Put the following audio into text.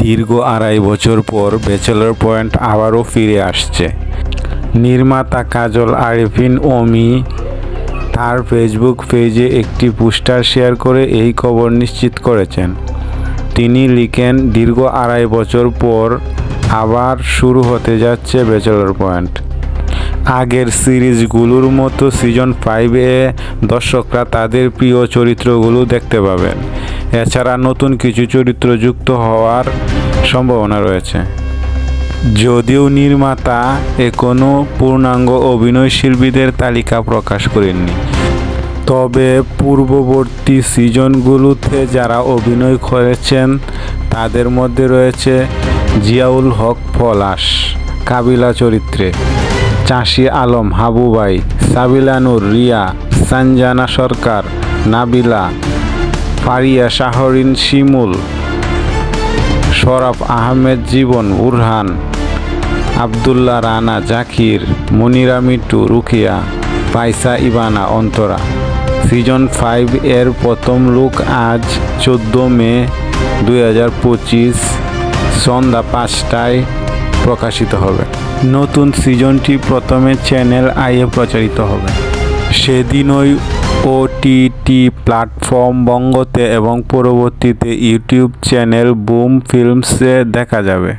দীর্ঘ 2.5 বছর পর ব্যাচেলর পয়েন্ট আবারও ফিরে আসছে। নির্মাতা কাজল আরিফিন অমি তার ফেসবুক পেজে একটি পোস্টার শেয়ার করে এই খবর নিশ্চিত করেছেন। তিনি লিখেন, দীর্ঘ 2.5 বছর পর আবার শুরু হতে যাচ্ছে ব্যাচেলর পয়েন্ট। আগের সিরিজগুলোর মতো সিজন 5-এ দর্শকরা তাদের প্রিয় চরিত্রগুলো দেখতে পাবেন। এছাড়া নতুন কিছু চরিত্র যুক্ত হওয়ার সম্ভাবনা রয়েছে। যদিও নির্মাতা এখনও পূর্ণাঙ্গ অভিনয়শিল্পীদের তালিকা প্রকাশ করেননি, তবে পূর্ববর্তী সিজনগুলোতে যারা অভিনয় করেছেন তাদের মধ্যে রয়েছে জিয়াউল হক পলাশ কাবিলা চরিত্রে, চাষী আলম হাবু ভাই, সাবিলা নূর রিয়া, সঞ্জনা সরকার নাবিলা, ফারিয়া শাহরিন শিমুল, শরাফ আহমেদ জীবন বুরহান, আবদুল্লাহ রানা জাকির, মনিরা মিটু রুকিয়া, পাইসা ইবানা অন্তরা। সিজন 5 এর প্রথম লুক আজ 14 মে 2025 সন্ধ্যা 5টায় প্রকাশিত হবে। নতুন সিজনটি প্রথমে চ্যানেল আইয়ে প্রচারিত হবে। সেদিনই ওটিটি প্ল্যাটফর্ম বঙ্গতে এবং পরবর্তীতে ইউটিউব চ্যানেল বুম ফিল্মসে দেখা যাবে।